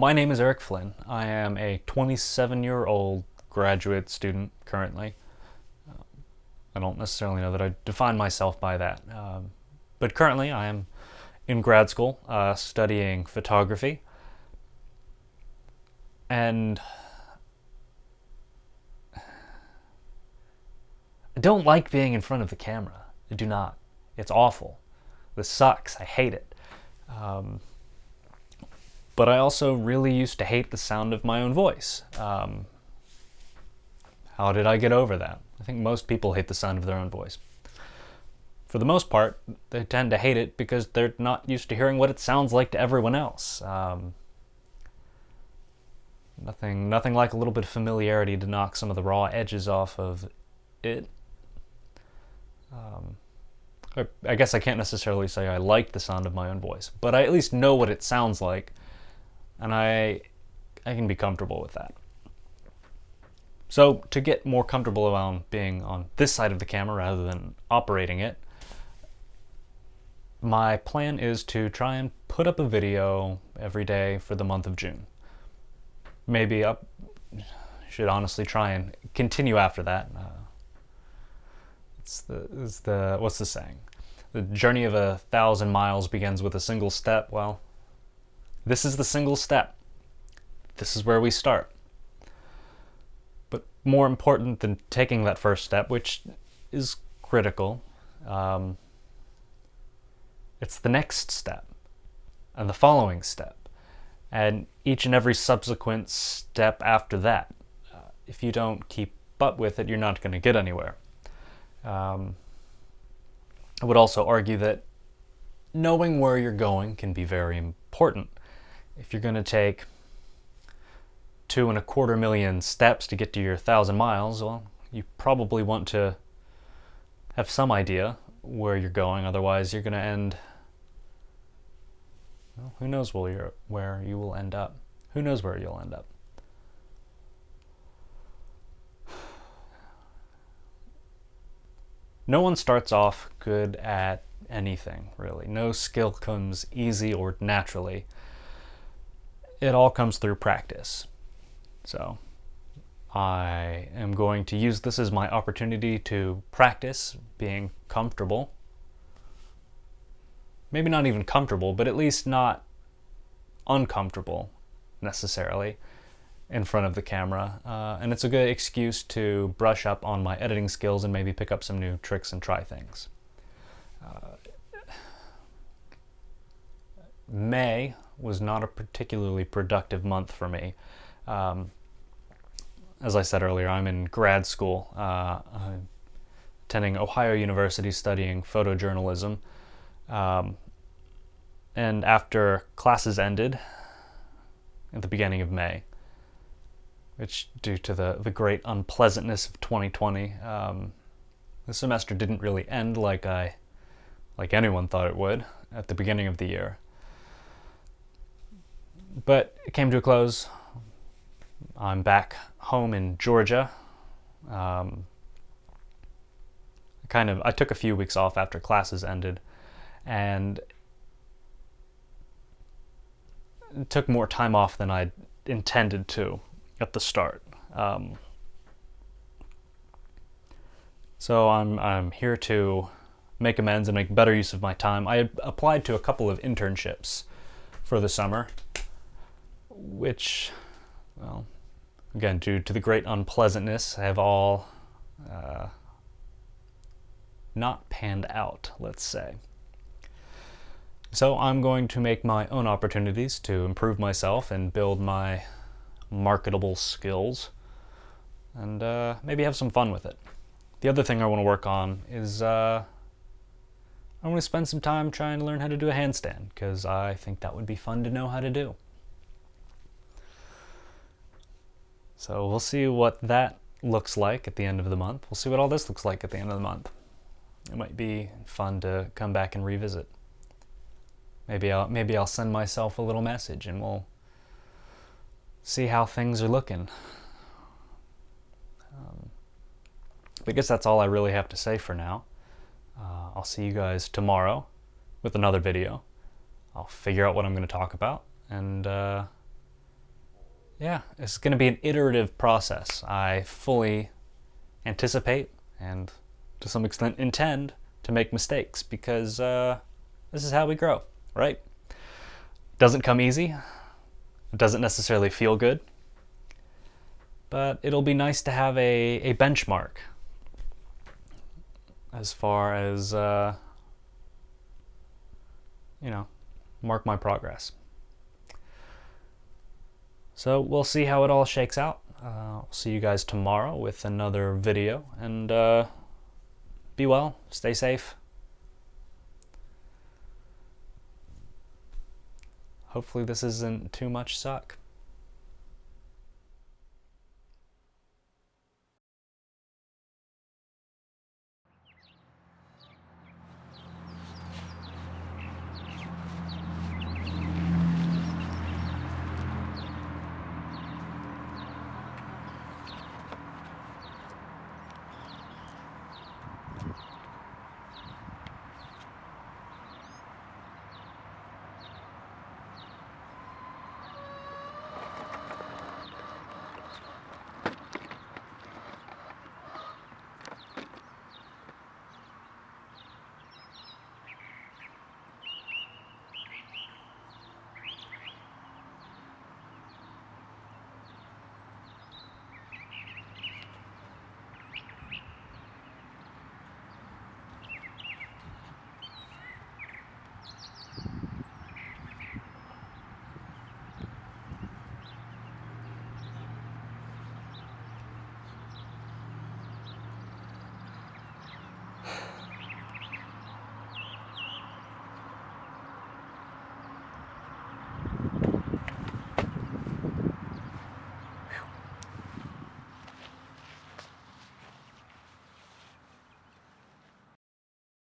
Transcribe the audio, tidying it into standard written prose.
My name is Eric Flynn. I am a 27-year-old graduate student currently. I don't necessarily know that I define myself by that. But currently I am in grad school studying photography. And I don't like being in front of the camera. I do not. It's awful. This sucks. I hate it. But I also really used to hate the sound of my own voice. How did I get over that? I think most people hate the sound of their own voice. For the most part, they tend to hate it because they're not used to hearing what it sounds like to everyone else. Nothing like a little bit of familiarity to knock some of the raw edges off of it. I guess I can't necessarily say I like the sound of my own voice, but I at least know what it sounds like, and I can be comfortable with that. So to get more comfortable around being on this side of the camera rather than operating it, my plan is to try and put up a video every day for the month of June. Maybe I should honestly try and continue after that. What's the saying? The journey of 1,000 miles begins with a single step. Well, this is the single step. This is where we start. But more important than taking that first step, which is critical, it's the next step and the following step and each and every subsequent step after that. If you don't keep up with it, you're not going to get anywhere. I would also argue that knowing where you're going can be very important. If you're going to take 2.25 million steps to get to your 1,000 miles, well, you probably want to have some idea where you're going. Otherwise, you're going to end. Well, who knows where you will end up? Who knows where you'll end up? No one starts off good at anything, really. No skill comes easy or naturally. It all comes through practice. So I am going to use this as my opportunity to practice being comfortable. Maybe not even comfortable, but at least not uncomfortable necessarily in front of the camera. And it's a good excuse to brush up on my editing skills and maybe pick up some new tricks and try things. May was not a particularly productive month for me. As I said earlier, I'm in grad school, I'm attending Ohio University studying photojournalism. And after classes ended at the beginning of May, which due to the great unpleasantness of 2020, the semester didn't really end like anyone thought it would at the beginning of the year. But it came to a close. I'm back home in Georgia. I took a few weeks off after classes ended, and took more time off than I'd intended to at the start. So I'm here to make amends and make better use of my time. I had applied to a couple of internships for the summer, which, well, again, due to the great unpleasantness, have all not panned out, let's say. So I'm going to make my own opportunities to improve myself and build my marketable skills, and maybe have some fun with it. The other thing I want to work on is I want to spend some time trying to learn how to do a handstand, because I think that would be fun to know how to do. So we'll see what that looks like at the end of the month. We'll see what all this looks like at the end of the month. It might be fun to come back and revisit. Maybe I'll send myself a little message and we'll see how things are looking. I guess that's all I really have to say for now. I'll see you guys tomorrow with another video. I'll figure out what I'm going to talk about, and yeah, it's going to be an iterative process. I fully anticipate and to some extent intend to make mistakes because this is how we grow, right? Doesn't come easy. It doesn't necessarily feel good. But it'll be nice to have a benchmark as far as, mark my progress. So we'll see how it all shakes out. I'll see you guys tomorrow with another video, and be well, stay safe. Hopefully this isn't too much suck.